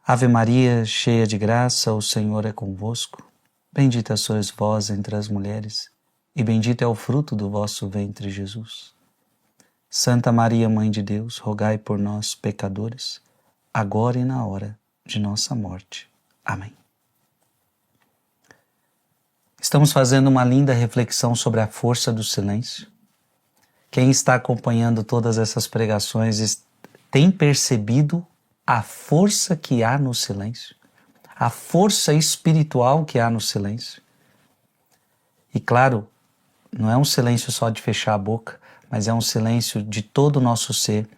Ave Maria, cheia de graça, o Senhor é convosco. Bendita sois vós entre as mulheres, e bendito é o fruto do vosso ventre, Jesus. Santa Maria, Mãe de Deus, rogai por nós, pecadores, agora e na hora de nossa morte. Amém. Estamos fazendo uma linda reflexão sobre a força do silêncio. Quem está acompanhando todas essas pregações tem percebido a força que há no silêncio, a força espiritual que há no silêncio. E claro, não é um silêncio só de fechar a boca, mas é um silêncio de todo o nosso ser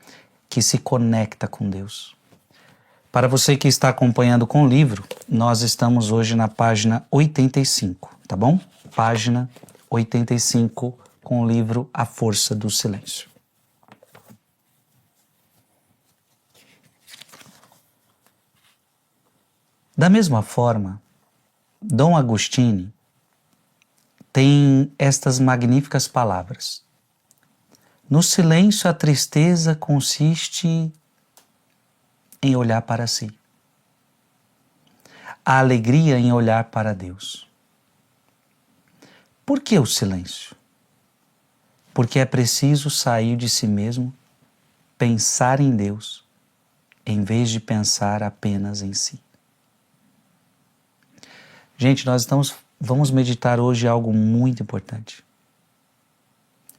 que se conecta com Deus. Para você que está acompanhando com o livro, nós estamos hoje na página 85, tá bom? Página 85 com o livro A Força do Silêncio. Da mesma forma, Dom Agostinho tem estas magníficas palavras. No silêncio, a tristeza consiste em olhar para si. A alegria em olhar para Deus. Por que o silêncio? Porque é preciso sair de si mesmo, pensar em Deus, em vez de pensar apenas em si. Gente, vamos meditar hoje algo muito importante.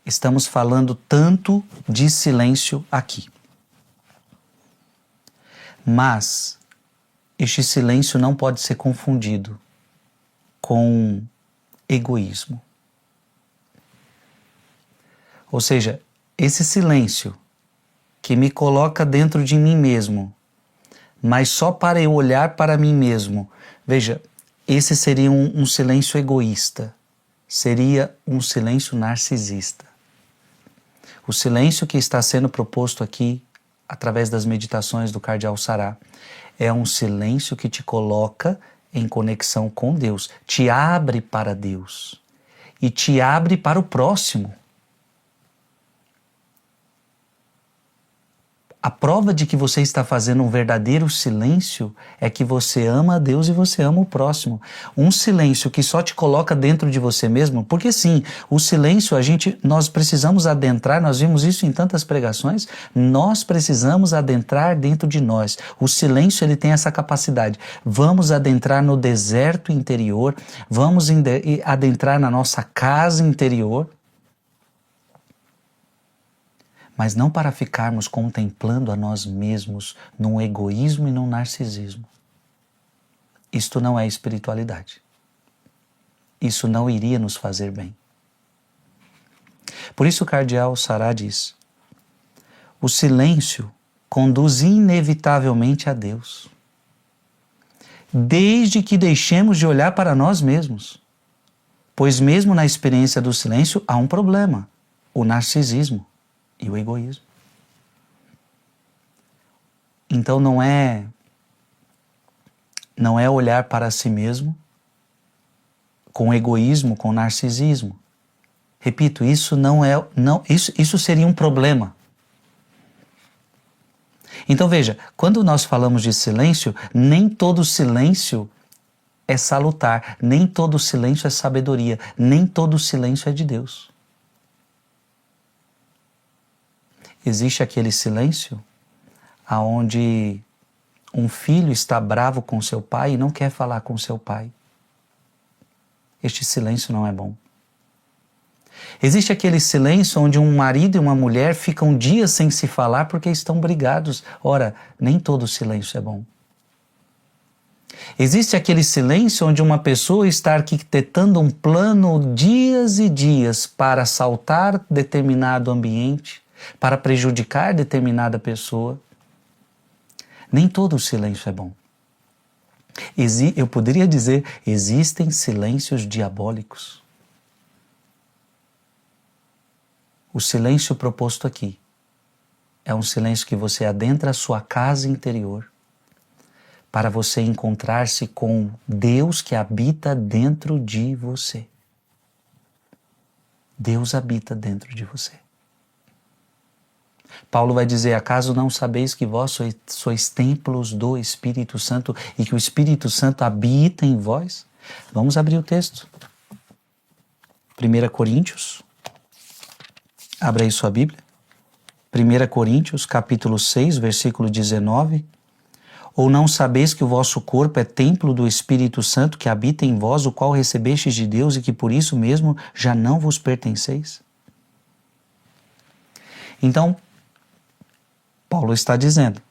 Estamos falando tanto de silêncio aqui. Mas este silêncio não pode ser confundido com egoísmo. Ou seja, esse silêncio que me coloca dentro de mim mesmo, mas só para eu olhar para mim mesmo. Veja, esse seria um silêncio egoísta, seria um silêncio narcisista. O silêncio que está sendo proposto aqui, através das meditações do Cardeal Sará, é um silêncio que te coloca em conexão com Deus, te abre para Deus e te abre para o próximo. A prova de que você está fazendo um verdadeiro silêncio é que você ama a Deus e você ama o próximo. Um silêncio que só te coloca dentro de você mesmo, porque sim, o silêncio nós precisamos adentrar, nós vimos isso em tantas pregações, nós precisamos adentrar dentro de nós. O silêncio ele tem essa capacidade. Vamos adentrar no deserto interior, vamos adentrar na nossa casa interior, mas não para ficarmos contemplando a nós mesmos num egoísmo e num narcisismo. Isto não é espiritualidade. Isso não iria nos fazer bem. Por isso o Cardeal Sará diz: o silêncio conduz inevitavelmente a Deus, desde que deixemos de olhar para nós mesmos. Pois mesmo na experiência do silêncio há um problema, o narcisismo e o egoísmo. Então não é olhar para si mesmo com egoísmo, com narcisismo. Repito, isso seria um problema. Então veja, quando nós falamos de silêncio, nem todo silêncio é salutar, nem todo silêncio é sabedoria, nem todo silêncio é de Deus. Existe aquele silêncio onde um filho está bravo com seu pai e não quer falar com seu pai. Este silêncio não é bom. Existe aquele silêncio onde um marido e uma mulher ficam dias sem se falar porque estão brigados. Ora, nem todo silêncio é bom. Existe aquele silêncio onde uma pessoa está arquitetando um plano dias e dias para assaltar determinado ambiente, para prejudicar determinada pessoa. Nem todo silêncio é bom. Eu poderia dizer, existem silêncios diabólicos. O silêncio proposto aqui é um silêncio que você adentra a sua casa interior para você encontrar-se com Deus que habita dentro de você. Deus habita dentro de você. Paulo vai dizer, acaso não sabeis que vós sois templos do Espírito Santo e que o Espírito Santo habita em vós? Vamos abrir o texto. 1 Coríntios, abra aí sua Bíblia. 1 Coríntios, capítulo 6, versículo 19. Ou não sabeis que o vosso corpo é templo do Espírito Santo que habita em vós, o qual recebestes de Deus e que por isso mesmo já não vos pertenceis? Então, Paulo está dizendo,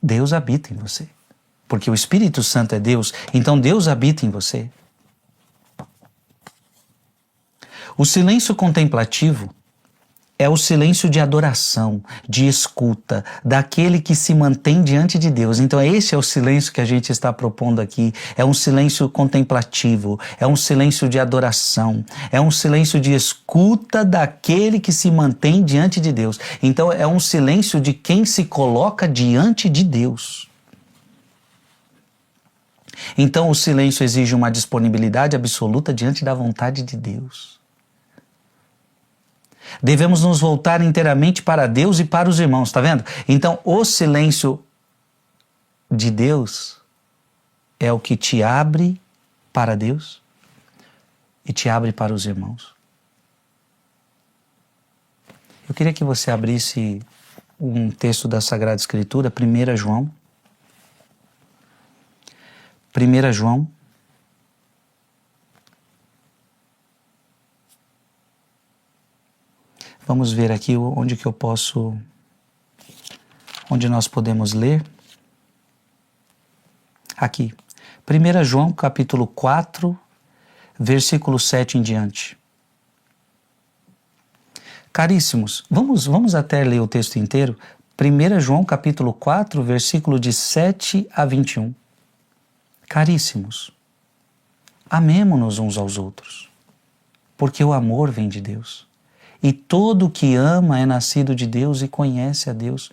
Deus habita em você. Porque o Espírito Santo é Deus, então Deus habita em você. O silêncio contemplativo é o silêncio de adoração, de escuta, daquele que se mantém diante de Deus. Então esse é o silêncio que a gente está propondo aqui. É um silêncio contemplativo, é um silêncio de adoração, é um silêncio de escuta daquele que se mantém diante de Deus. Então é um silêncio de quem se coloca diante de Deus. Então o silêncio exige uma disponibilidade absoluta diante da vontade de Deus. Devemos nos voltar inteiramente para Deus e para os irmãos, está vendo? Então, o silêncio de Deus é o que te abre para Deus e te abre para os irmãos. Eu queria que você abrisse um texto da Sagrada Escritura, 1 João. 1 João. Vamos ver aqui onde nós podemos ler. Aqui, 1 João capítulo 4, versículo 7 em diante. Caríssimos, vamos até ler o texto inteiro. 1 João capítulo 4, versículo de 7 a 21. Caríssimos, amemo-nos uns aos outros, porque o amor vem de Deus. E todo que ama é nascido de Deus e conhece a Deus.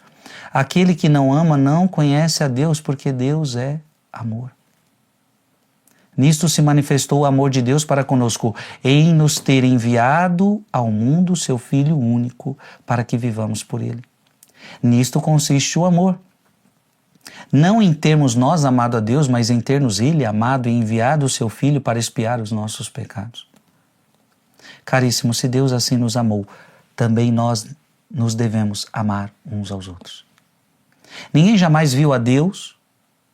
Aquele que não ama não conhece a Deus, porque Deus é amor. Nisto se manifestou o amor de Deus para conosco, em nos ter enviado ao mundo seu Filho único, para que vivamos por ele. Nisto consiste o amor. Não em termos nós amado a Deus, mas em termos ele amado e enviado o seu Filho para expiar os nossos pecados. Caríssimo, se Deus assim nos amou, também nós nos devemos amar uns aos outros. Ninguém jamais viu a Deus.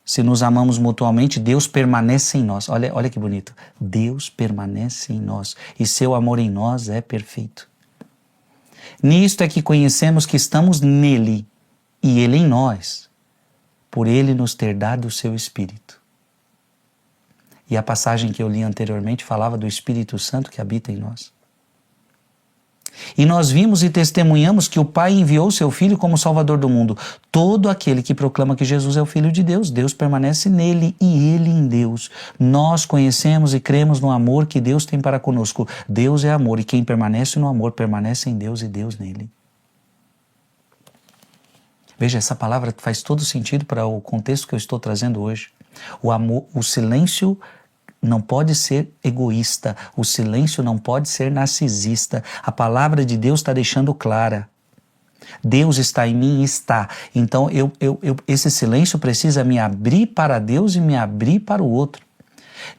Se nos amamos mutuamente, Deus permanece em nós. Olha que bonito. Deus permanece em nós e seu amor em nós é perfeito. Nisto é que conhecemos que estamos nele e ele em nós, por ele nos ter dado o seu Espírito. E a passagem que eu li anteriormente falava do Espírito Santo que habita em nós. E nós vimos e testemunhamos que o Pai enviou seu Filho como Salvador do mundo. Todo aquele que proclama que Jesus é o Filho de Deus, Deus permanece nele e ele em Deus. Nós conhecemos e cremos no amor que Deus tem para conosco. Deus é amor e quem permanece no amor permanece em Deus e Deus nele. Veja, essa palavra faz todo sentido para o contexto que eu estou trazendo hoje. O amor, o silêncio não pode ser egoísta, o silêncio não pode ser narcisista. A palavra de Deus está deixando clara. Deus está em mim, está. Então esse silêncio precisa me abrir para Deus e me abrir para o outro.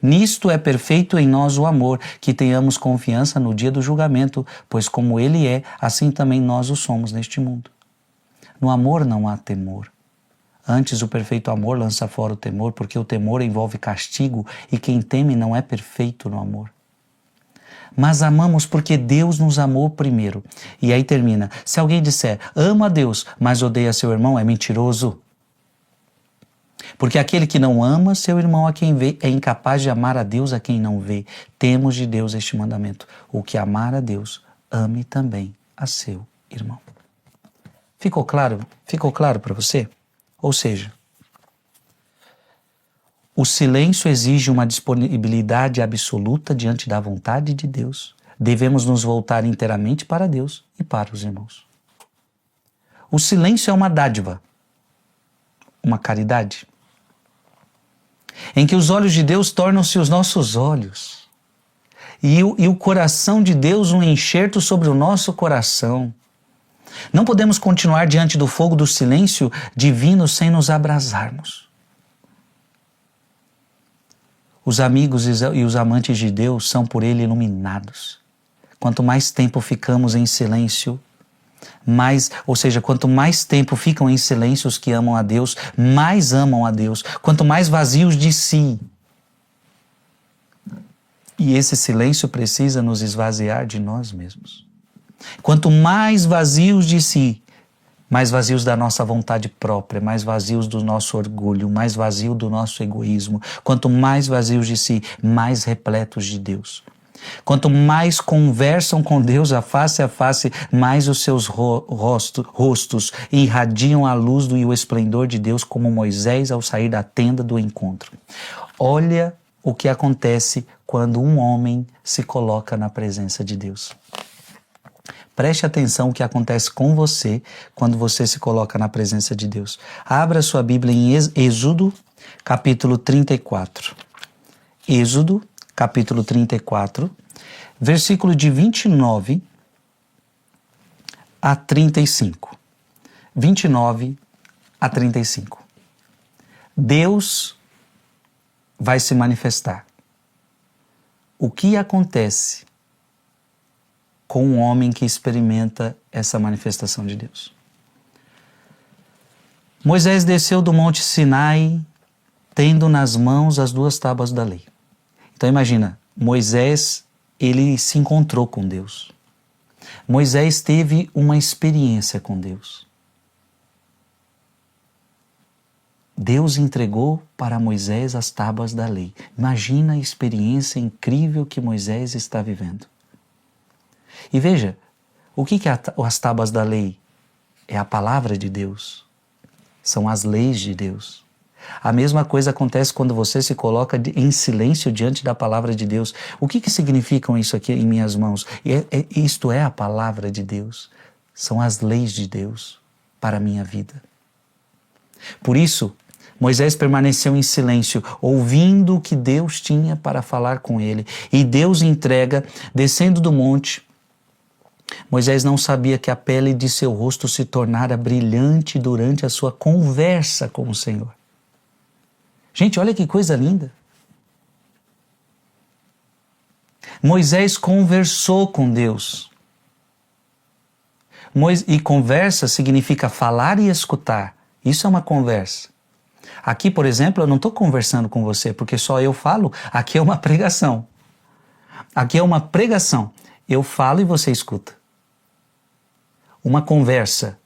Nisto é perfeito em nós o amor, que tenhamos confiança no dia do julgamento, pois como ele é, assim também nós o somos neste mundo. No amor não há temor. Antes, o perfeito amor lança fora o temor, porque o temor envolve castigo e quem teme não é perfeito no amor. Mas amamos porque Deus nos amou primeiro. E aí termina. Se alguém disser, ama a Deus, mas odeia seu irmão, é mentiroso. Porque aquele que não ama seu irmão a quem vê é incapaz de amar a Deus a quem não vê. Temos de Deus este mandamento. O que amar a Deus, ame também a seu irmão. Ficou claro? Ficou claro para você? Ou seja, o silêncio exige uma disponibilidade absoluta diante da vontade de Deus. Devemos nos voltar inteiramente para Deus e para os irmãos. O silêncio é uma dádiva, uma caridade, em que os olhos de Deus tornam-se os nossos olhos e o coração de Deus um enxerto sobre o nosso coração. Não podemos continuar diante do fogo do silêncio divino sem nos abrasarmos. Os amigos e os amantes de Deus são por Ele iluminados. Quanto mais tempo ficamos em silêncio, quanto mais tempo ficam em silêncio os que amam a Deus, mais amam a Deus. Quanto mais vazios de si. E esse silêncio precisa nos esvaziar de nós mesmos. Quanto mais vazios de si, mais vazios da nossa vontade própria, mais vazios do nosso orgulho, mais vazio do nosso egoísmo. Quanto mais vazios de si, mais repletos de Deus. Quanto mais conversam com Deus a face, mais os seus rostos irradiam a luz e o esplendor de Deus, como Moisés ao sair da tenda do encontro. Olha o que acontece quando um homem se coloca na presença de Deus. Preste atenção o que acontece com você quando você se coloca na presença de Deus. Abra sua Bíblia em Êxodo, capítulo 34. Êxodo, capítulo 34, versículo de 29 a 35. 29 a 35. Deus vai se manifestar. O que acontece com um homem que experimenta essa manifestação de Deus? Moisés desceu do monte Sinai, tendo nas mãos as 2 tábuas da lei. Então imagina, Moisés, ele se encontrou com Deus. Moisés teve uma experiência com Deus. Deus entregou para Moisés as tábuas da lei. Imagina a experiência incrível que Moisés está vivendo. E veja, o que é as tábuas da lei? É a palavra de Deus. São as leis de Deus. A mesma coisa acontece quando você se coloca em silêncio diante da palavra de Deus. O que significam isso aqui em minhas mãos? Isto é a palavra de Deus. São as leis de Deus para a minha vida. Por isso, Moisés permaneceu em silêncio, ouvindo o que Deus tinha para falar com ele. E Deus entrega, descendo do monte. Moisés não sabia que a pele de seu rosto se tornara brilhante durante a sua conversa com o Senhor. Gente, olha que coisa linda. Moisés conversou com Deus. E conversa significa falar e escutar. Isso é uma conversa. Aqui, por exemplo, eu não estou conversando com você, porque só eu falo. Aqui é uma pregação. Aqui é uma pregação. Eu falo e você escuta. Uma conversa.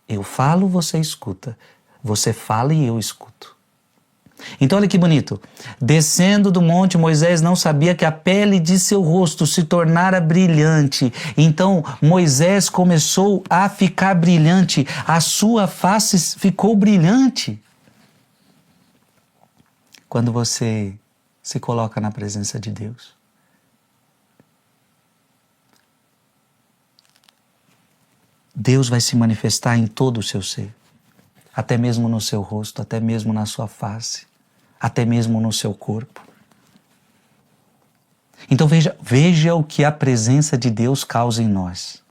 Eu falo, você escuta. Você fala e eu escuto. Então olha que bonito. Descendo do monte, Moisés não sabia que a pele de seu rosto se tornara brilhante. Então Moisés começou a ficar brilhante. A sua face ficou brilhante. Quando você se coloca na presença de Deus, Deus vai se manifestar em todo o seu ser. Até mesmo no seu rosto, até mesmo na sua face, até mesmo no seu corpo. Então veja o que a presença de Deus causa em nós.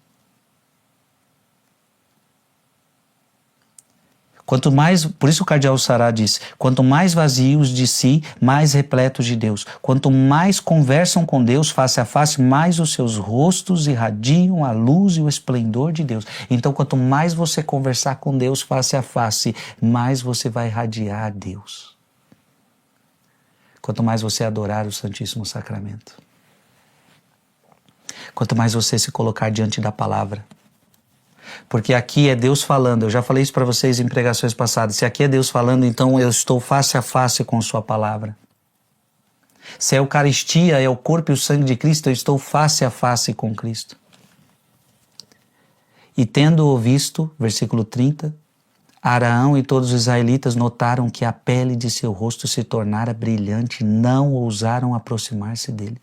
Quanto mais, por isso o cardeal Sará diz, quanto mais vazios de si, mais repletos de Deus. Quanto mais conversam com Deus face a face, mais os seus rostos irradiam a luz e o esplendor de Deus. Então, quanto mais você conversar com Deus face a face, mais você vai irradiar a Deus. Quanto mais você adorar o Santíssimo Sacramento. Quanto mais você se colocar diante da palavra. Porque aqui é Deus falando, eu já falei isso para vocês em pregações passadas. Se aqui é Deus falando, então eu estou face a face com sua palavra. Se a Eucaristia é o corpo e o sangue de Cristo, eu estou face a face com Cristo. E tendo-o visto, versículo 30, Araão e todos os israelitas notaram que a pele de seu rosto se tornara brilhante, não ousaram aproximar-se dele.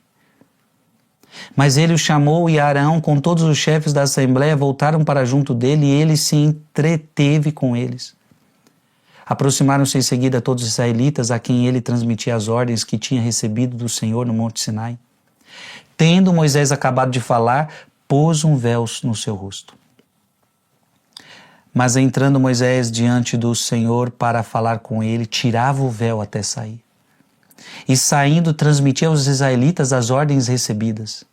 Mas ele o chamou e Araão com todos os chefes da assembleia voltaram para junto dele e ele se entreteve com eles. Aproximaram-se em seguida todos os israelitas a quem ele transmitia as ordens que tinha recebido do Senhor no Monte Sinai. Tendo Moisés acabado de falar, pôs um véu no seu rosto. Mas entrando Moisés diante do Senhor para falar com ele, tirava o véu até sair. E saindo, transmitia aos israelitas as ordens recebidas.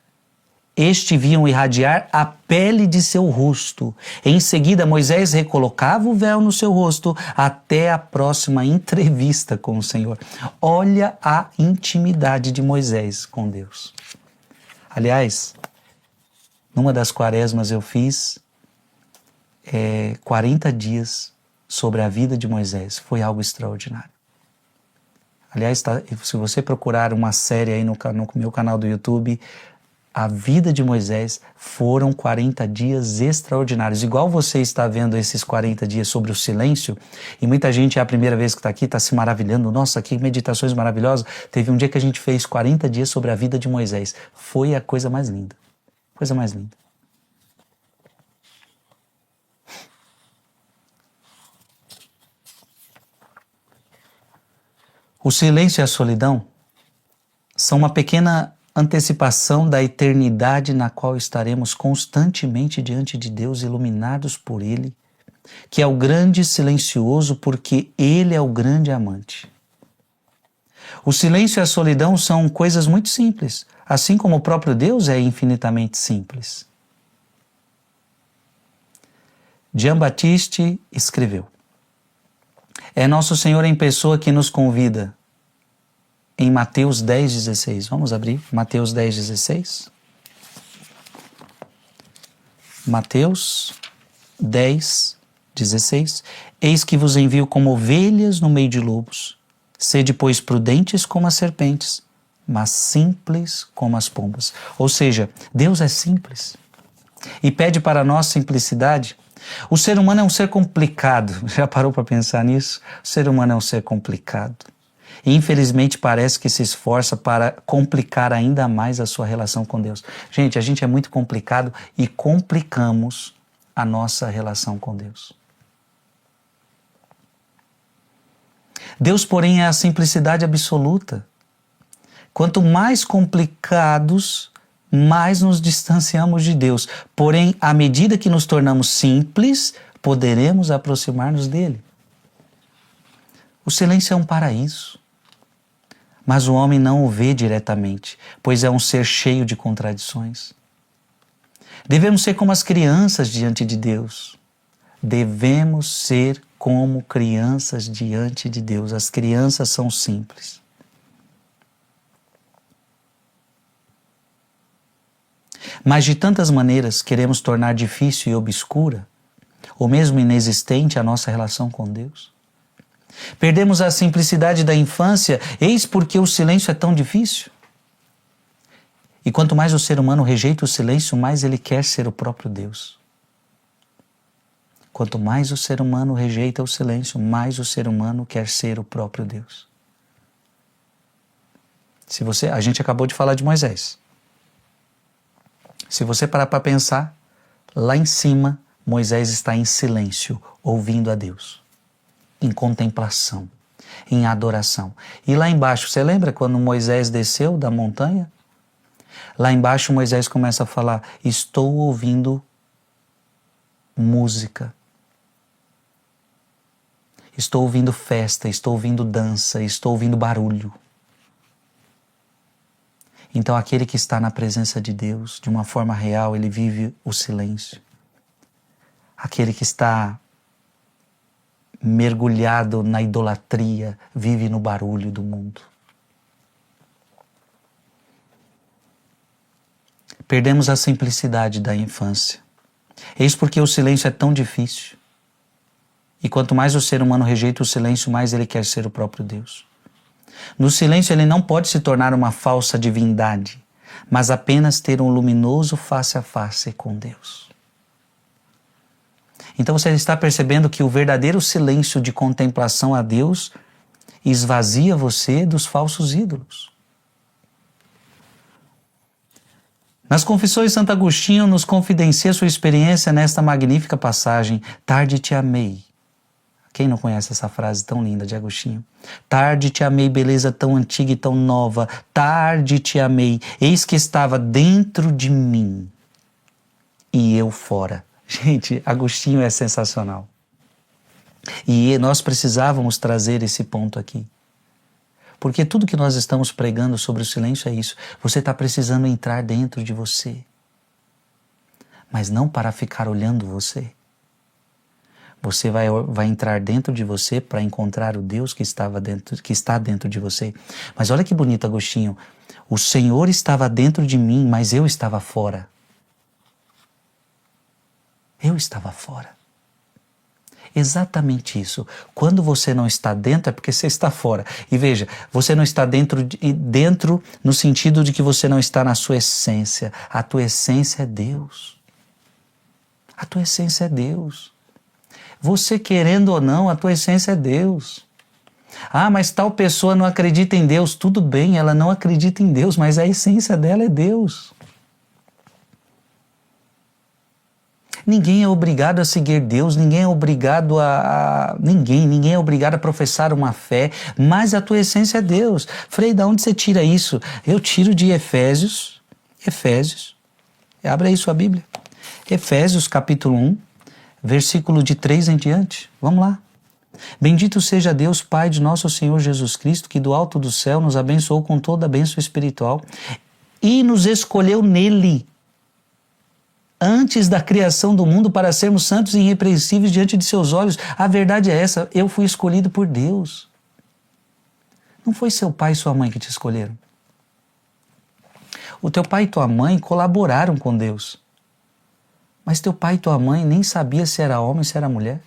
Estes viam irradiar a pele de seu rosto. Em seguida, Moisés recolocava o véu no seu rosto até a próxima entrevista com o Senhor. Olha a intimidade de Moisés com Deus. Aliás, numa das quaresmas eu fiz 40 dias sobre a vida de Moisés. Foi algo extraordinário. Aliás, se você procurar uma série aí no meu canal do YouTube, a vida de Moisés, foram 40 dias extraordinários. Igual você está vendo esses 40 dias sobre o silêncio, e muita gente é a primeira vez que está aqui, está se maravilhando. Nossa, que meditações maravilhosas. Teve um dia que a gente fez 40 dias sobre a vida de Moisés. Foi a coisa mais linda. Coisa mais linda. O silêncio e a solidão são uma pequena antecipação da eternidade na qual estaremos constantemente diante de Deus, iluminados por Ele, que é o grande silencioso, porque Ele é o grande amante. O silêncio e a solidão são coisas muito simples, assim como o próprio Deus é infinitamente simples. Jean-Baptiste escreveu: é nosso Senhor em pessoa que nos convida. Em Mateus 10,16. Vamos abrir Mateus 10,16. Mateus 10,16. Eis que vos envio como ovelhas no meio de lobos. Sede, pois, prudentes como as serpentes, mas simples como as pombas. Ou seja, Deus é simples e pede para nós simplicidade. O ser humano é um ser complicado. Já parou para pensar nisso? O ser humano é um ser complicado. E infelizmente parece que se esforça para complicar ainda mais a sua relação com Deus. Gente, a gente é muito complicado e complicamos a nossa relação com Deus. Deus, porém, é a simplicidade absoluta. Quanto mais complicados, mais nos distanciamos de Deus. Porém, à medida que nos tornamos simples, poderemos aproximar-nos dele. O silêncio é um paraíso. Mas o homem não o vê diretamente, pois é um ser cheio de contradições. Devemos ser como as crianças diante de Deus. Devemos ser como crianças diante de Deus. As crianças são simples. Mas de tantas maneiras queremos tornar difícil e obscura, ou mesmo inexistente, a nossa relação com Deus. Perdemos a simplicidade da infância, eis porque o silêncio é tão difícil. E quanto mais o ser humano rejeita o silêncio, mais ele quer ser o próprio Deus. Quanto mais o ser humano rejeita o silêncio, mais o ser humano quer ser o próprio Deus. A gente acabou de falar de Moisés. Se você parar para pensar, lá em cima, Moisés está em silêncio, ouvindo a Deus. Em contemplação, em adoração. E lá embaixo, você lembra quando Moisés desceu da montanha? Lá embaixo Moisés começa a falar: estou ouvindo música, estou ouvindo festa, estou ouvindo dança, estou ouvindo barulho. Então aquele que está na presença de Deus, de uma forma real, ele vive o silêncio. Aquele que está mergulhado na idolatria, vive no barulho do mundo. Perdemos a simplicidade da infância. Eis porque o silêncio é tão difícil. E quanto mais o ser humano rejeita o silêncio, mais ele quer ser o próprio Deus. No silêncio ele não pode se tornar uma falsa divindade, mas apenas ter um luminoso face a face com Deus. Então você está percebendo que o verdadeiro silêncio de contemplação a Deus esvazia você dos falsos ídolos. Nas Confissões, Santo Agostinho nos confidencia sua experiência nesta magnífica passagem: tarde te amei. Quem não conhece essa frase tão linda de Agostinho? Tarde te amei, beleza tão antiga e tão nova. Tarde te amei, eis que estava dentro de mim e eu fora. Gente, Agostinho é sensacional. E nós precisávamos trazer esse ponto aqui. Porque tudo que nós estamos pregando sobre o silêncio é isso. Você está precisando entrar dentro de você. Mas não para ficar olhando você. Você vai entrar dentro de você para encontrar o Deus que está dentro de você. Mas olha que bonito, Agostinho. O Senhor estava dentro de mim, mas eu estava fora. Eu estava fora. Exatamente isso. Quando você não está dentro é porque você está fora. E veja, você não está dentro no sentido de que você não está na sua essência. A tua essência é Deus. A tua essência é Deus. Você querendo ou não, a tua essência é Deus. Ah, mas tal pessoa não acredita em Deus. Tudo bem, ela não acredita em Deus, mas a essência dela é Deus. Ninguém é obrigado a seguir Deus, ninguém é obrigado ninguém é obrigado a professar uma fé, mas a tua essência é Deus. Frei, de onde você tira isso? Eu tiro de Efésios, abre aí sua Bíblia. Efésios capítulo 1, versículo de 3 em diante. Vamos lá. Bendito seja Deus, Pai de nosso Senhor Jesus Cristo, que do alto do céu nos abençoou com toda a bênção espiritual e nos escolheu nele, antes da criação do mundo, para sermos santos e irrepreensíveis diante de seus olhos. A verdade é essa, eu fui escolhido por Deus. Não foi seu pai e sua mãe que te escolheram. O teu pai e tua mãe colaboraram com Deus. Mas teu pai e tua mãe nem sabia se era homem ou se era mulher.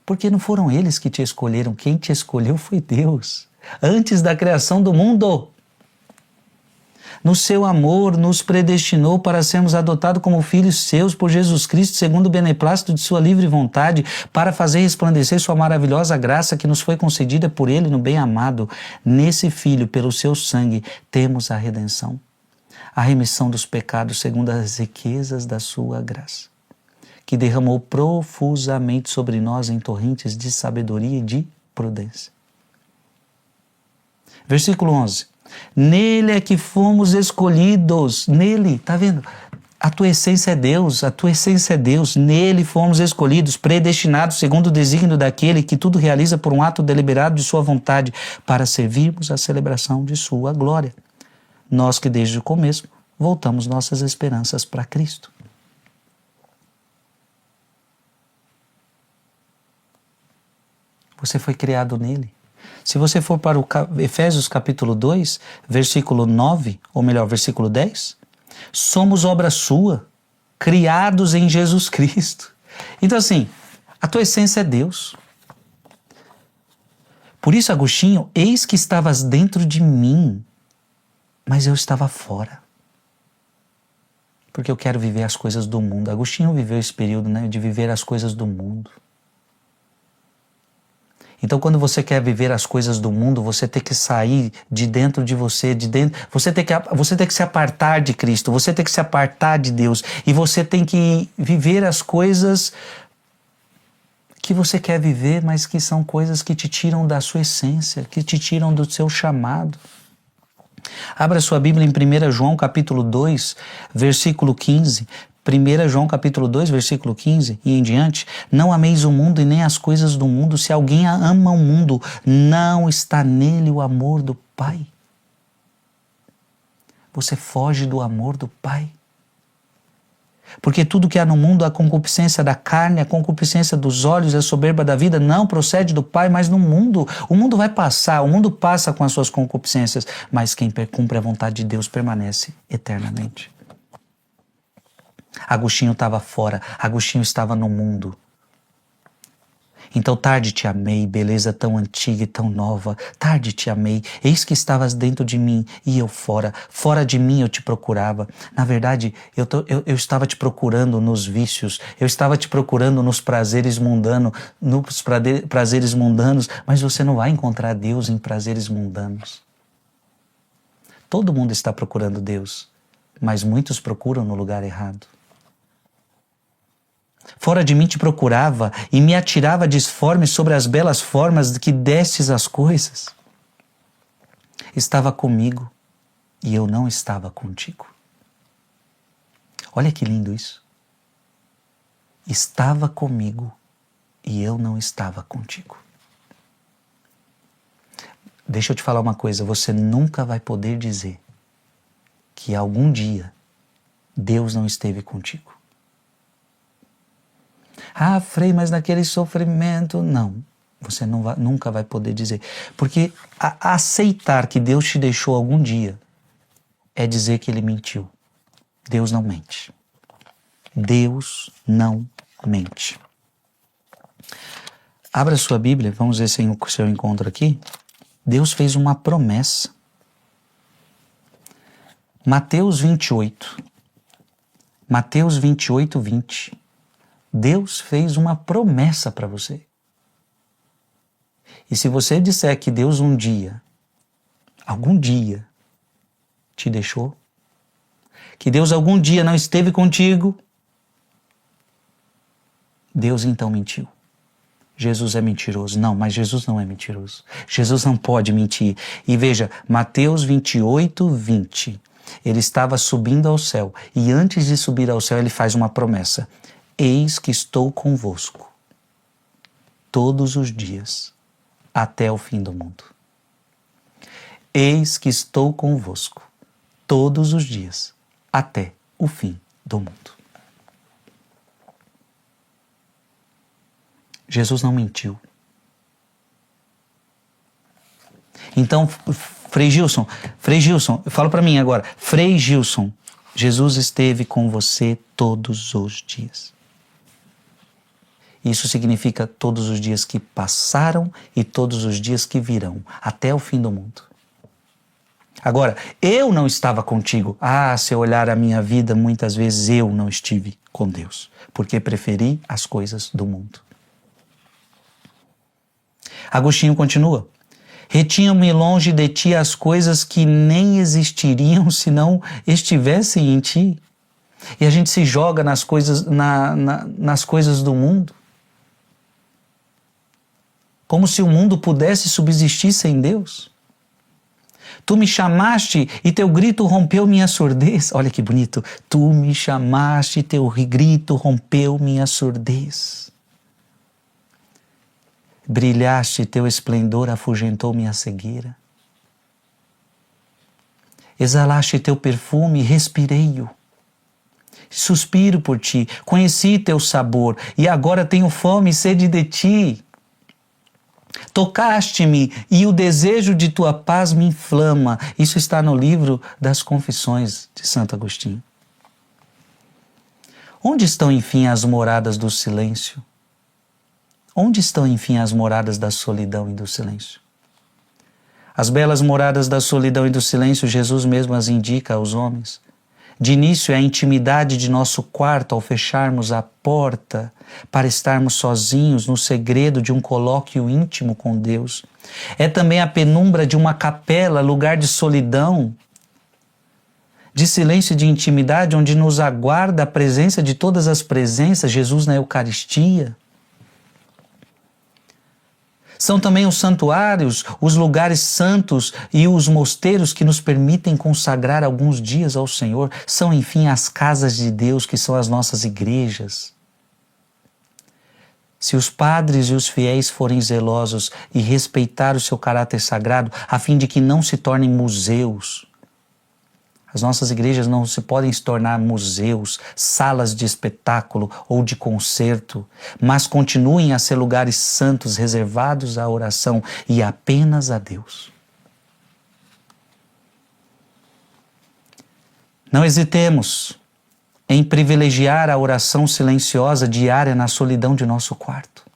Porque não foram eles que te escolheram, quem te escolheu foi Deus. Antes da criação do mundo. No seu amor, nos predestinou para sermos adotados como filhos seus por Jesus Cristo, segundo o beneplácito de sua livre vontade, para fazer resplandecer sua maravilhosa graça que nos foi concedida por ele no bem-amado. Nesse Filho, pelo seu sangue, temos a redenção, a remissão dos pecados segundo as riquezas da sua graça, que derramou profusamente sobre nós em torrentes de sabedoria e de prudência. Versículo 11. Nele é que fomos escolhidos. Nele, tá vendo? A tua essência é Deus, a tua essência é Deus. Nele fomos escolhidos, predestinados segundo o desígnio daquele que tudo realiza por um ato deliberado de sua vontade, para servirmos à celebração de sua glória. Nós que desde o começo voltamos nossas esperanças para Cristo. Você foi criado nele. Se você for para o Efésios capítulo 2, versículo 9, ou melhor, versículo 10, somos obra sua, criados em Jesus Cristo. Então assim, a tua essência é Deus. Por isso, Agostinho, eis que estavas dentro de mim, mas eu estava fora. Porque eu quero viver as coisas do mundo. Agostinho viveu esse período, né, de viver as coisas do mundo. Então, quando você quer viver as coisas do mundo, você tem que sair de dentro de você, você tem que se apartar de Cristo, você tem que se apartar de Deus, e você tem que viver as coisas que você quer viver, mas que são coisas que te tiram da sua essência, que te tiram do seu chamado. Abra sua Bíblia em 1 João capítulo 2, versículo 15. 1 João capítulo 2, versículo 15 e em diante. Não ameis o mundo e nem as coisas do mundo. Se alguém ama o mundo, não está nele o amor do Pai. Você foge do amor do Pai. Porque tudo que há no mundo, a concupiscência da carne, a concupiscência dos olhos, a soberba da vida, não procede do Pai, mas no mundo. O mundo vai passar, o mundo passa com as suas concupiscências, mas quem cumpre a vontade de Deus permanece eternamente. Agostinho estava fora, Agostinho estava no mundo. Então tarde te amei, beleza tão antiga e tão nova, tarde te amei, eis que estavas dentro de mim e eu fora, fora de mim eu te procurava. Na verdade, eu estava te procurando nos vícios, eu estava te procurando nos prazeres mundanos, mas você não vai encontrar Deus em prazeres mundanos. Todo mundo está procurando Deus, mas muitos procuram no lugar errado. Fora de mim te procurava e me atirava disforme sobre as belas formas que destes as coisas. Estava comigo e eu não estava contigo. Olha que lindo isso. Estava comigo e eu não estava contigo. Deixa eu te falar uma coisa, você nunca vai poder dizer que algum dia Deus não esteve contigo. Ah, Frei, mas naquele sofrimento... Não, você nunca vai poder dizer. Porque aceitar que Deus te deixou algum dia é dizer que Ele mentiu. Deus não mente. Deus não mente. Abra sua Bíblia, vamos ver se o seu encontro aqui. Deus fez uma promessa. Mateus 28. Mateus 28, 20. Deus fez uma promessa para você. E se você disser que Deus um dia, algum dia, te deixou, que Deus algum dia não esteve contigo, Deus então mentiu. Jesus é mentiroso. Não, mas Jesus não é mentiroso. Jesus não pode mentir. E veja, Mateus 28, 20. Ele estava subindo ao céu e antes de subir ao céu ele faz uma promessa. Eis que estou convosco todos os dias até o fim do mundo. Eis que estou convosco todos os dias até o fim do mundo. Jesus não mentiu. Então, Frei Gilson, fala para mim agora. Frei Gilson, Jesus esteve com você todos os dias. Isso significa todos os dias que passaram e todos os dias que virão, até o fim do mundo. Agora, eu não estava contigo. Se eu olhar a minha vida, muitas vezes eu não estive com Deus, porque preferi as coisas do mundo. Agostinho continua. Retinham-me longe de ti as coisas que nem existiriam se não estivessem em ti. E a gente se joga nas coisas, nas coisas do mundo. Como se o mundo pudesse subsistir sem Deus. Tu me chamaste e teu grito rompeu minha surdez. Olha que bonito. Tu me chamaste e teu grito rompeu minha surdez. Brilhaste, teu esplendor afugentou minha cegueira. Exalaste teu perfume, respirei-o. Suspiro por ti, conheci teu sabor, e agora tenho fome e sede de ti. Tocaste-me, e o desejo de tua paz me inflama. Isso está no livro das Confissões de Santo Agostinho. Onde estão, enfim, as moradas do silêncio? Onde estão, enfim, as moradas da solidão e do silêncio? As belas moradas da solidão e do silêncio, Jesus mesmo as indica aos homens. De início, é a intimidade de nosso quarto ao fecharmos a porta para estarmos sozinhos no segredo de um colóquio íntimo com Deus. É também a penumbra de uma capela, lugar de solidão, de silêncio e de intimidade, onde nos aguarda a presença de todas as presenças, Jesus na Eucaristia. São também os santuários, os lugares santos e os mosteiros que nos permitem consagrar alguns dias ao Senhor. São, enfim, as casas de Deus, que são as nossas igrejas. Se os padres e os fiéis forem zelosos e respeitar o seu caráter sagrado, a fim de que não se tornem museus, as nossas igrejas não se podem se tornar museus, salas de espetáculo ou de concerto, mas continuem a ser lugares santos reservados à oração e apenas a Deus. Não hesitemos em privilegiar a oração silenciosa diária na solidão de nosso quarto.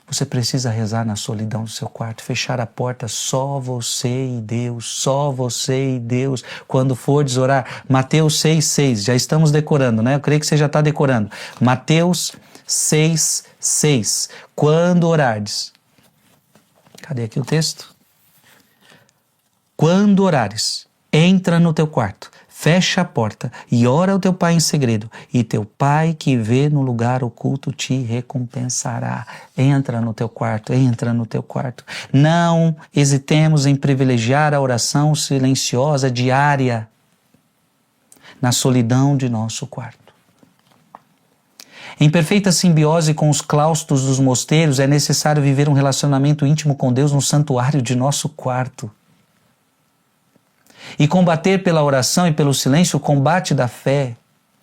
Você precisa rezar na solidão do seu quarto, fechar a porta, só você e Deus, só você e Deus. Quando fordes orar, Mateus 6,6, já estamos decorando, né? Eu creio que você já está decorando. Mateus 6,6, quando orardes. Cadê aqui o texto? Quando orares, entra no teu quarto, fecha a porta e ora ao teu pai em segredo, e teu pai que vê no lugar oculto te recompensará. Entra no teu quarto, entra no teu quarto. Não hesitemos em privilegiar a oração silenciosa diária na solidão de nosso quarto. Em perfeita simbiose com os claustros dos mosteiros, é necessário viver um relacionamento íntimo com Deus no santuário de nosso quarto. E combater pela oração e pelo silêncio o combate da fé.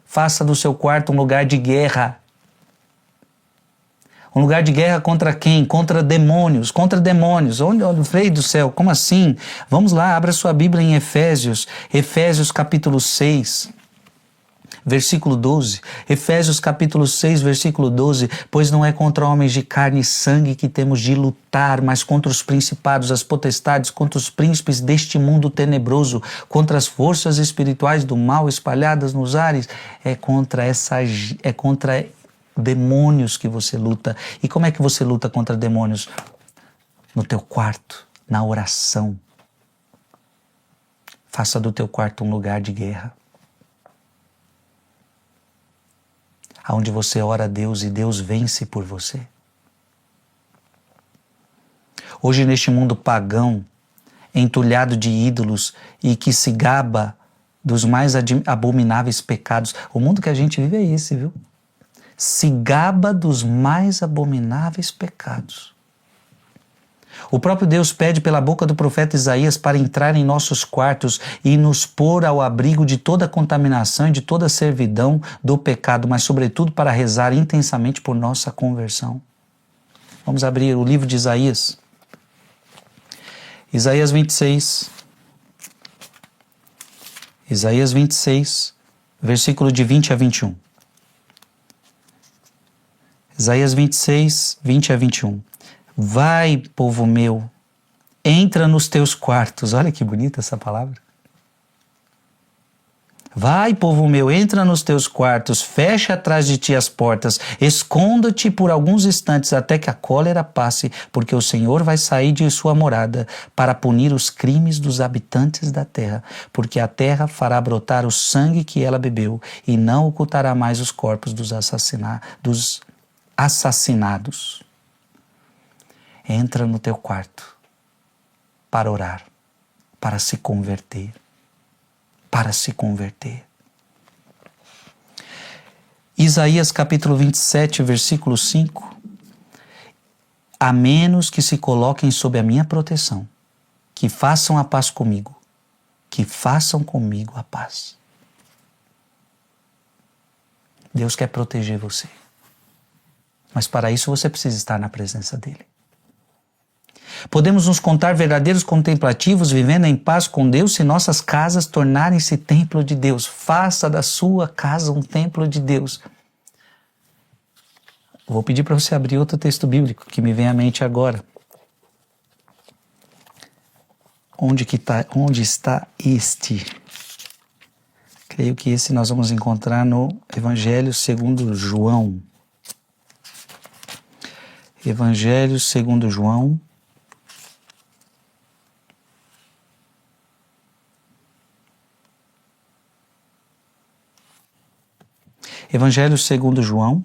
Faça do seu quarto um lugar de guerra. Um lugar de guerra contra quem? Contra demônios. Contra demônios. Olha, Frei do céu, como assim? Vamos lá, abra sua Bíblia em Efésios. Efésios capítulo 6. Versículo 12, Efésios capítulo 6, versículo 12, pois não é contra homens de carne e sangue que temos de lutar, mas contra os principados, as potestades, contra os príncipes deste mundo tenebroso, contra as forças espirituais do mal espalhadas nos ares. É contra demônios que você luta. E como é que você luta contra demônios? No teu quarto, na oração. Faça do teu quarto um lugar de guerra. Onde você ora a Deus e Deus vence por você. Hoje neste mundo pagão, entulhado de ídolos e que se gaba dos mais abomináveis pecados, o mundo que a gente vive é esse, viu? Se gaba dos mais abomináveis pecados. O próprio Deus pede pela boca do profeta Isaías para entrar em nossos quartos e nos pôr ao abrigo de toda a contaminação e de toda a servidão do pecado, mas sobretudo para rezar intensamente por nossa conversão. Vamos abrir o livro de Isaías. Isaías 26. Isaías 26, versículo de 20 a 21. Isaías 26, 20 a 21. Vai, povo meu, entra nos teus quartos. Olha que bonita essa palavra. Vai, povo meu, entra nos teus quartos, fecha atrás de ti as portas, esconda-te por alguns instantes até que a cólera passe, porque o Senhor vai sair de sua morada para punir os crimes dos habitantes da terra, porque a terra fará brotar o sangue que ela bebeu e não ocultará mais os corpos dos assassinados. Entra no teu quarto para orar, para se converter. Para se converter. Isaías capítulo 27, versículo 5. A menos que se coloquem sob a minha proteção, que façam a paz comigo, que façam comigo a paz. Deus quer proteger você. Mas para isso você precisa estar na presença dele. Podemos nos contar verdadeiros contemplativos, vivendo em paz com Deus, se nossas casas tornarem-se templo de Deus. Faça da sua casa um templo de Deus. Vou pedir para você abrir outro texto bíblico que me vem à mente agora. Onde está este? Creio que esse nós vamos encontrar no Evangelho segundo João. Evangelho segundo João. Evangelho segundo João,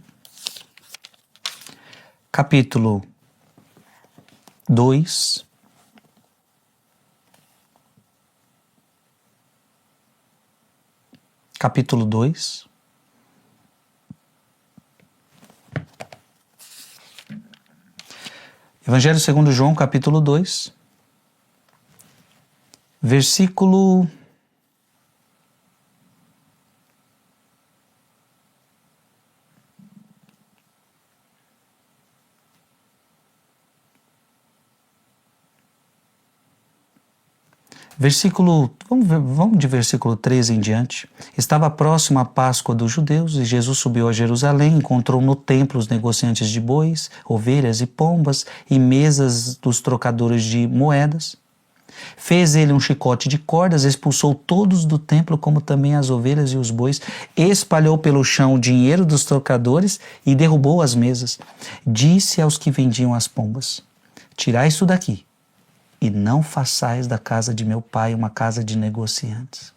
capítulo 2, capítulo 2, Evangelho segundo João, capítulo 2, versículo 13 em diante. Estava próximo a Páscoa dos judeus e Jesus subiu a Jerusalém, encontrou no templo os negociantes de bois, ovelhas e pombas e mesas dos trocadores de moedas. Fez ele um chicote de cordas, expulsou todos do templo, como também as ovelhas e os bois, espalhou pelo chão o dinheiro dos trocadores e derrubou as mesas. Disse aos que vendiam as pombas: tirai isso daqui e não façais da casa de meu pai uma casa de negociantes.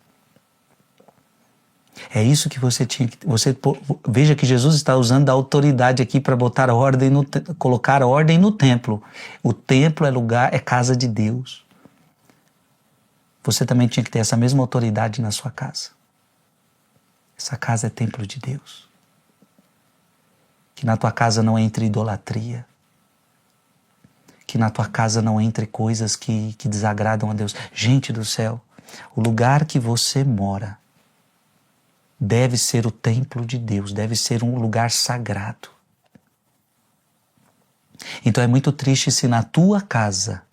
É isso que você tinha que... Veja que Jesus está usando a autoridade aqui para colocar ordem no templo. O templo é casa de Deus. Você também tinha que ter essa mesma autoridade na sua casa. Essa casa é templo de Deus. Que na tua casa não entre idolatria. Que na tua casa não entre coisas que desagradam a Deus. Gente do céu, o lugar que você mora deve ser o templo de Deus, deve ser um lugar sagrado. Então é muito triste se na tua casa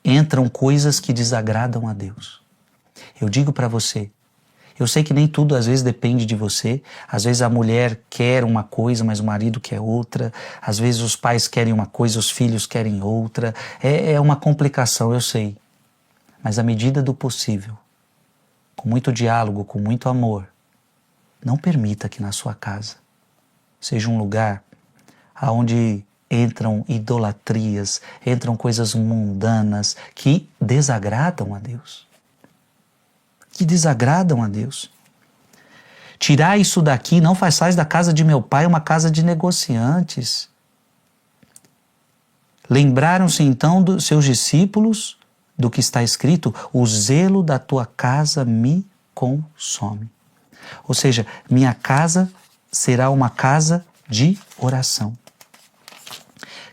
entram coisas que desagradam a Deus. Eu digo para você, eu sei que nem tudo às vezes depende de você. Às vezes a mulher quer uma coisa, mas o marido quer outra. Às vezes os pais querem uma coisa, os filhos querem outra. É uma complicação, eu sei. Mas à medida do possível, com muito diálogo, com muito amor, não permita que na sua casa seja um lugar onde entram idolatrias, entram coisas mundanas que desagradam a Deus. Que desagradam a Deus. Tirar isso daqui, não façais da casa de meu pai uma casa de negociantes. Lembraram-se então dos seus discípulos do que está escrito: o zelo da tua casa me consome. Ou seja, minha casa será uma casa de oração.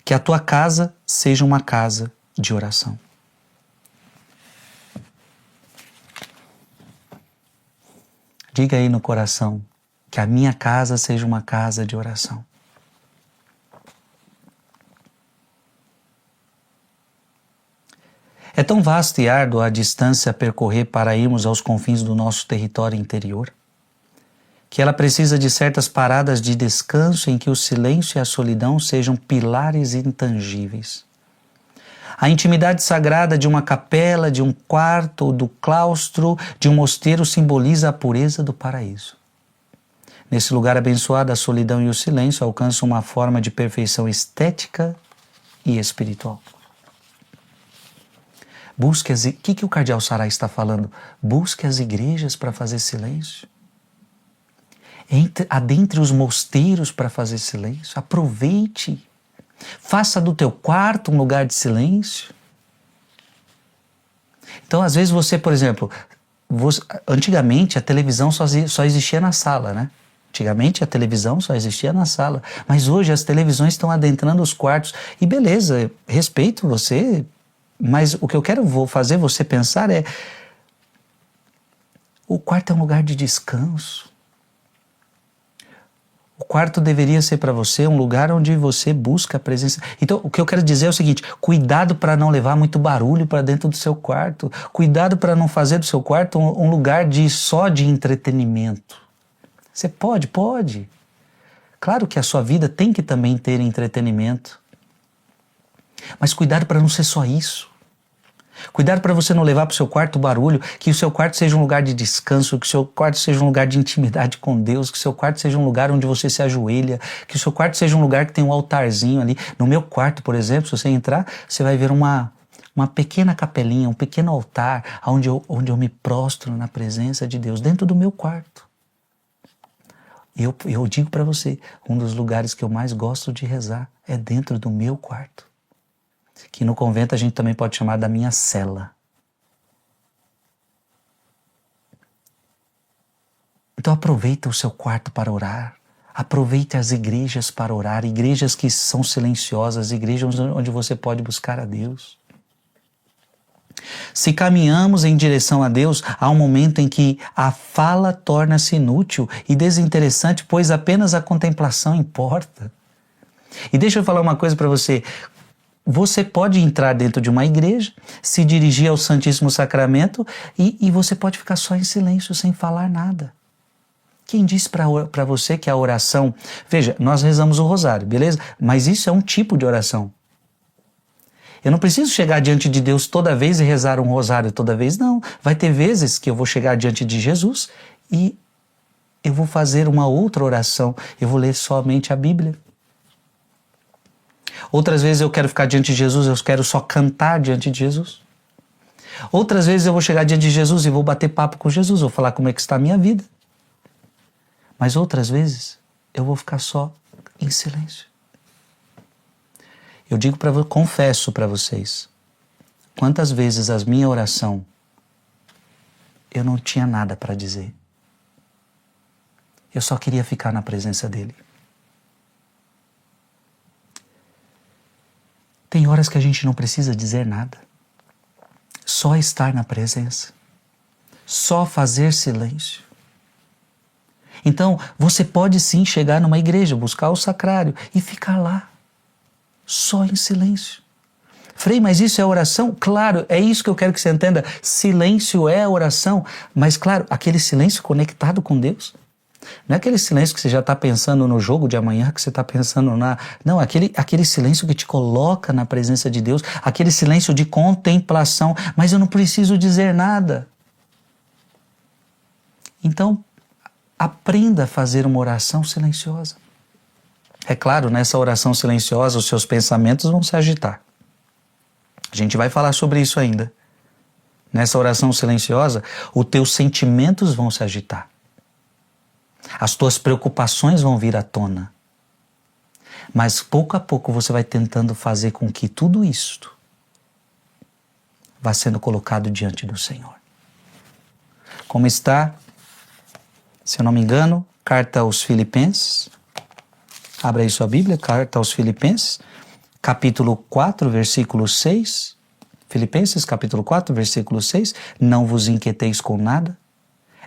Que a tua casa seja uma casa de oração. Diga aí no coração, que a minha casa seja uma casa de oração. É tão vasta e árdua a distância a percorrer para irmos aos confins do nosso território interior, que ela precisa de certas paradas de descanso em que o silêncio e a solidão sejam pilares intangíveis. A intimidade sagrada de uma capela, de um quarto, do claustro, de um mosteiro simboliza a pureza do paraíso. Nesse lugar abençoado, a solidão e o silêncio alcançam uma forma de perfeição estética e espiritual. Busque o que o cardeal Sará está falando? Busque as igrejas para fazer silêncio. Adentre os mosteiros para fazer silêncio. Aproveite. Faça do teu quarto um lugar de silêncio. Então, às vezes você, por exemplo, antigamente a televisão só existia na sala, né? Antigamente a televisão só existia na sala. Mas hoje as televisões estão adentrando os quartos. E beleza, respeito você, mas o que eu quero fazer você pensar é: o quarto é um lugar de descanso. O quarto deveria ser para você um lugar onde você busca a presença. Então, o que eu quero dizer é o seguinte: cuidado para não levar muito barulho para dentro do seu quarto. Cuidado para não fazer do seu quarto um lugar só de entretenimento. Você pode. Claro que a sua vida tem que também ter entretenimento. Mas cuidado para não ser só isso. Cuidado para você não levar para o seu quarto barulho, que o seu quarto seja um lugar de descanso, que o seu quarto seja um lugar de intimidade com Deus, que o seu quarto seja um lugar onde você se ajoelha, que o seu quarto seja um lugar que tem um altarzinho ali. No meu quarto, por exemplo, se você entrar, você vai ver uma pequena capelinha, um pequeno altar, onde eu me prostro na presença de Deus, dentro do meu quarto. E eu digo para você, um dos lugares que eu mais gosto de rezar é dentro do meu quarto. Que no convento a gente também pode chamar da minha cela. Então aproveita o seu quarto para orar. Aproveite as igrejas para orar. Igrejas que são silenciosas, igrejas onde você pode buscar a Deus. Se caminhamos em direção a Deus, há um momento em que a fala torna-se inútil e desinteressante, pois apenas a contemplação importa. E deixa eu falar uma coisa para você. Você pode entrar dentro de uma igreja, se dirigir ao Santíssimo Sacramento e você pode ficar só em silêncio, sem falar nada. Quem disse para você que a oração... Veja, nós rezamos o rosário, beleza? Mas isso é um tipo de oração. Eu não preciso chegar diante de Deus toda vez e rezar um rosário toda vez, não. Vai ter vezes que eu vou chegar diante de Jesus e eu vou fazer uma outra oração. Eu vou ler somente a Bíblia. Outras vezes eu quero ficar diante de Jesus, eu quero só cantar diante de Jesus. Outras vezes eu vou chegar diante de Jesus e vou bater papo com Jesus, vou falar como é que está a minha vida. Mas outras vezes eu vou ficar só em silêncio. Eu digo confesso para vocês, quantas vezes a minha oração eu não tinha nada para dizer. Eu só queria ficar na presença dele. Tem horas que a gente não precisa dizer nada. Só estar na presença. Só fazer silêncio. Então, você pode sim chegar numa igreja, buscar o sacrário e ficar lá. Só em silêncio. Frei, mas isso é oração? Claro, é isso que eu quero que você entenda. Silêncio é oração, mas claro, aquele silêncio conectado com Deus. Não é aquele silêncio que você já está pensando no jogo de amanhã, que você está pensando na... Não, aquele silêncio que te coloca na presença de Deus, aquele silêncio de contemplação, mas eu não preciso dizer nada. Então, aprenda a fazer uma oração silenciosa. É claro, nessa oração silenciosa, os seus pensamentos vão se agitar. A gente vai falar sobre isso ainda. Nessa oração silenciosa, os teus sentimentos vão se agitar. As tuas preocupações vão vir à tona. Mas pouco a pouco você vai tentando fazer com que tudo isto vá sendo colocado diante do Senhor. Como está, se eu não me engano, carta aos Filipenses. Abra aí sua Bíblia, carta aos Filipenses, capítulo 4, versículo 6. Filipenses, capítulo 4, versículo 6. Não vos inquieteis com nada.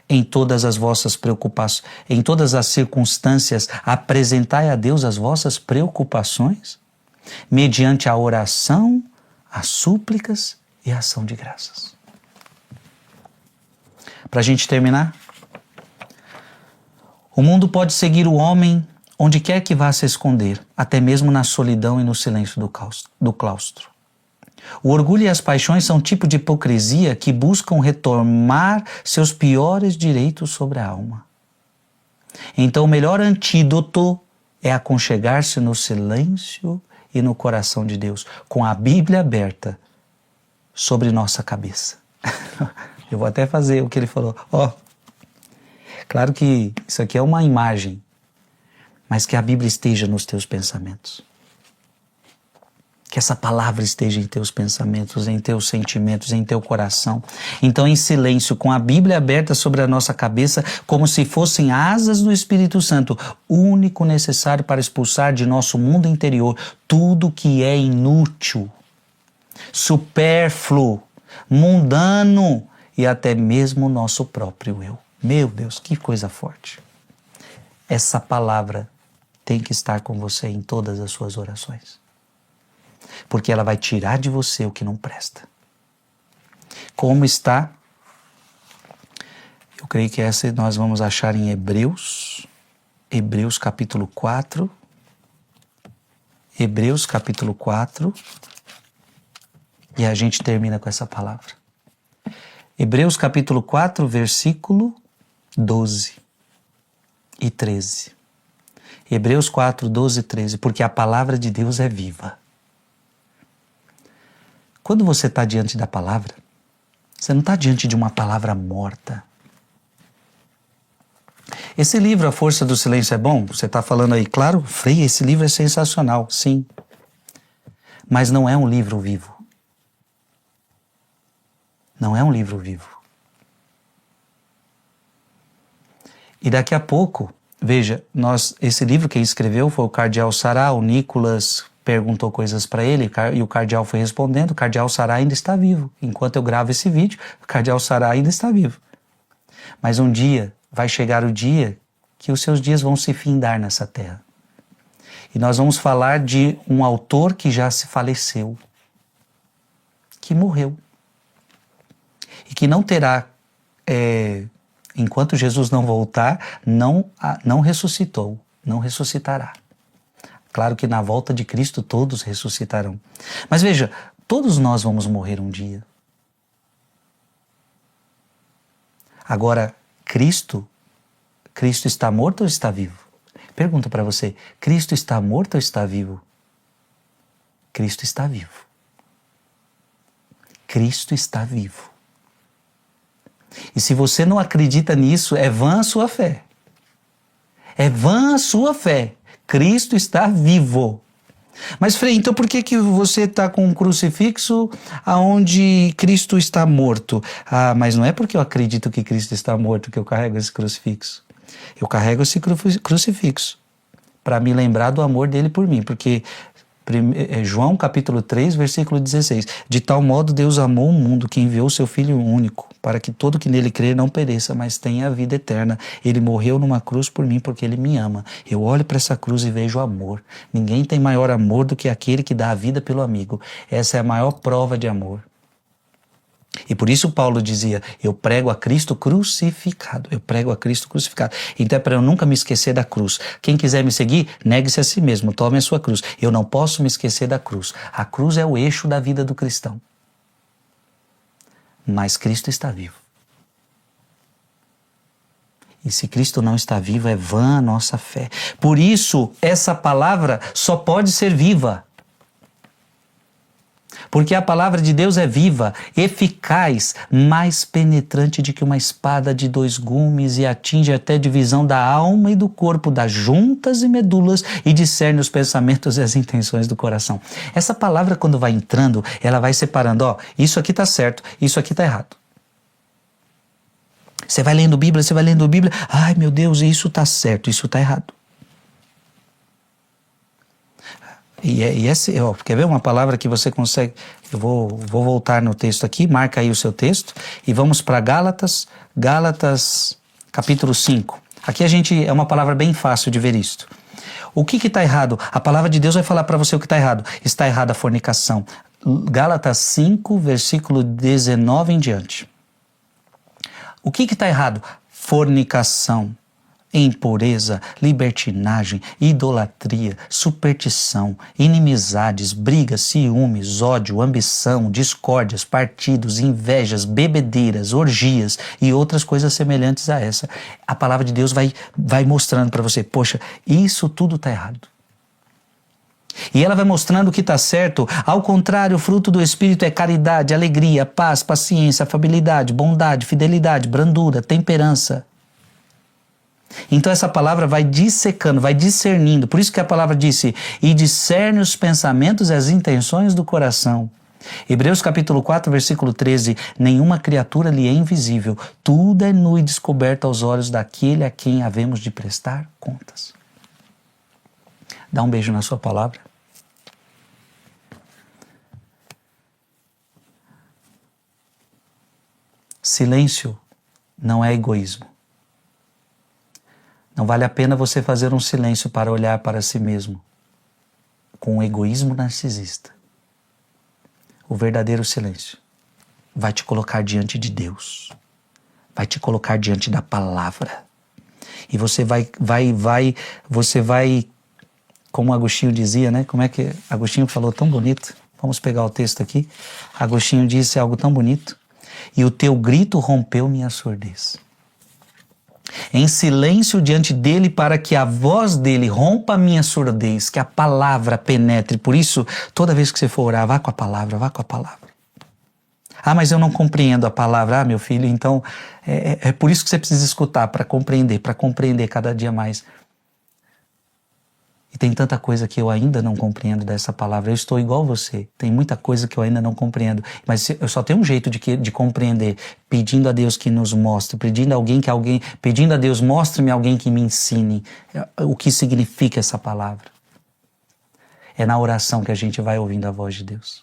Em todas as vossas preocupações, em todas as circunstâncias, apresentai a Deus as vossas preocupações, mediante a oração, as súplicas e a ação de graças. Para a gente terminar, o mundo pode seguir o homem onde quer que vá se esconder, até mesmo na solidão e no silêncio do claustro. O orgulho e as paixões são um tipo de hipocrisia que buscam retomar seus piores direitos sobre a alma. Então o melhor antídoto é aconchegar-se no silêncio e no coração de Deus, com a Bíblia aberta sobre nossa cabeça. Eu vou até fazer o que ele falou. Claro que isso aqui é uma imagem, mas que a Bíblia esteja nos teus pensamentos. Que essa palavra esteja em teus pensamentos, em teus sentimentos, em teu coração. Então, em silêncio, com a Bíblia aberta sobre a nossa cabeça, como se fossem asas do Espírito Santo, único necessário para expulsar de nosso mundo interior tudo que é inútil, supérfluo, mundano e até mesmo o nosso próprio eu. Meu Deus, que coisa forte. Essa palavra tem que estar com você em todas as suas orações. Porque ela vai tirar de você o que não presta. Como está? Eu creio que essa nós vamos achar em Hebreus capítulo 4. Hebreus capítulo 4. E a gente termina com essa palavra. Hebreus capítulo 4, versículo 12 e 13. Hebreus 4, 12 e 13. Porque a palavra de Deus é viva. Quando você está diante da palavra, você não está diante de uma palavra morta. Esse livro, A Força do Silêncio, é bom? Você está falando aí, claro, Frei, esse livro é sensacional, sim. Mas não é um livro vivo. Não é um livro vivo. E daqui a pouco, veja, esse livro quem escreveu foi o Cardeal Sará, o Nicolas perguntou coisas para ele e o Cardeal foi respondendo. O Cardeal Sará ainda está vivo. Enquanto eu gravo esse vídeo, o Cardeal Sará ainda está vivo. Mas um dia, vai chegar o dia que os seus dias vão se findar nessa terra. E nós vamos falar de um autor que já se faleceu, que morreu. E que não terá, enquanto Jesus não voltar, não ressuscitou, não ressuscitará. Claro que na volta de Cristo todos ressuscitarão. Mas veja, todos nós vamos morrer um dia. Agora, Cristo está morto ou está vivo? Pergunta para você, Cristo está morto ou está vivo? Cristo está vivo. Cristo está vivo. E se você não acredita nisso, é vã a sua fé. É vã a sua fé. Cristo está vivo. Mas, Frei, então por que você está com um crucifixo onde Cristo está morto? Mas não é porque eu acredito que Cristo está morto que eu carrego esse crucifixo. Eu carrego esse crucifixo para me lembrar do amor dele por mim, porque João capítulo 3, versículo 16, de tal modo Deus amou o mundo que enviou seu Filho único, para que todo que nele crer não pereça, mas tenha a vida eterna. Ele morreu numa cruz por mim porque ele me ama. Eu olho para essa cruz e vejo amor. Ninguém tem maior amor do que aquele que dá a vida pelo amigo. Essa é a maior prova de amor. E por isso Paulo dizia, eu prego a Cristo crucificado, eu prego a Cristo crucificado. Então é para eu nunca me esquecer da cruz. Quem quiser me seguir, negue-se a si mesmo, tome a sua cruz. Eu não posso me esquecer da cruz. A cruz é o eixo da vida do cristão. Mas Cristo está vivo. E se Cristo não está vivo, é vã a nossa fé. Por isso, essa palavra só pode ser viva. Porque a palavra de Deus é viva, eficaz, mais penetrante do que uma espada de 2 gumes e atinge até a divisão da alma e do corpo, das juntas e medulas e discerne os pensamentos e as intenções do coração. Essa palavra, quando vai entrando, ela vai separando, ó, isso aqui está certo, isso aqui está errado. Você vai lendo Bíblia, ai meu Deus, isso está certo, isso está errado. Quer ver uma palavra que você consegue? Eu vou voltar no texto aqui, marca aí o seu texto e vamos para Gálatas capítulo 5. Aqui é uma palavra bem fácil de ver isto. O que está errado? A palavra de Deus vai falar para você o que está errado. Está errada a fornicação. Gálatas 5, versículo 19 em diante. O que está errado? Fornicação, impureza, libertinagem, idolatria, superstição, inimizades, brigas, ciúmes, ódio, ambição, discórdias, partidos, invejas, bebedeiras, orgias e outras coisas semelhantes a essa. A palavra de Deus vai mostrando para você, poxa, isso tudo está errado. E ela vai mostrando o que está certo. Ao contrário, o fruto do Espírito é caridade, alegria, paz, paciência, afabilidade, bondade, fidelidade, brandura, temperança. Então essa palavra vai dissecando, vai discernindo. Por isso que a palavra disse, e discerne os pensamentos e as intenções do coração. Hebreus capítulo 4, versículo 13, nenhuma criatura lhe é invisível, tudo é nu e descoberto aos olhos daquele a quem havemos de prestar contas. Dá um beijo na sua palavra. Silêncio não é egoísmo. Não vale a pena você fazer um silêncio para olhar para si mesmo, com um egoísmo narcisista. O verdadeiro silêncio vai te colocar diante de Deus, vai te colocar diante da palavra. E você vai, como Agostinho dizia, né? Como é que Agostinho falou tão bonito? Vamos pegar o texto aqui. Agostinho disse algo tão bonito. E o teu grito rompeu minha surdez. Em silêncio diante dele para que a voz dele rompa a minha surdez, que a palavra penetre. Por isso, toda vez que você for orar, vá com a palavra, vá com a palavra. Ah, mas eu não compreendo a palavra. Ah, meu filho, então é por isso que você precisa escutar, para compreender cada dia mais. E tem tanta coisa que eu ainda não compreendo dessa palavra. Eu estou igual você. Tem muita coisa que eu ainda não compreendo. Mas eu só tenho um jeito de compreender. Pedindo a Deus que nos mostre. Pedindo a Deus, mostre-me alguém que me ensine o que significa essa palavra. É na oração que a gente vai ouvindo a voz de Deus.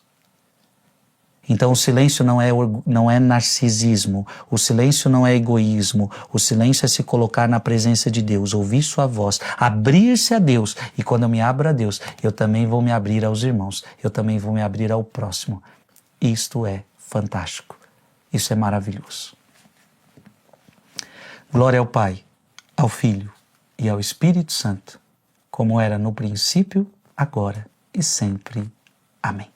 Então o silêncio não é narcisismo, o silêncio não é egoísmo, o silêncio é se colocar na presença de Deus, ouvir sua voz, abrir-se a Deus. E quando eu me abro a Deus, eu também vou me abrir aos irmãos, eu também vou me abrir ao próximo. Isto é fantástico, isso é maravilhoso. Glória ao Pai, ao Filho e ao Espírito Santo, como era no princípio, agora e sempre. Amém.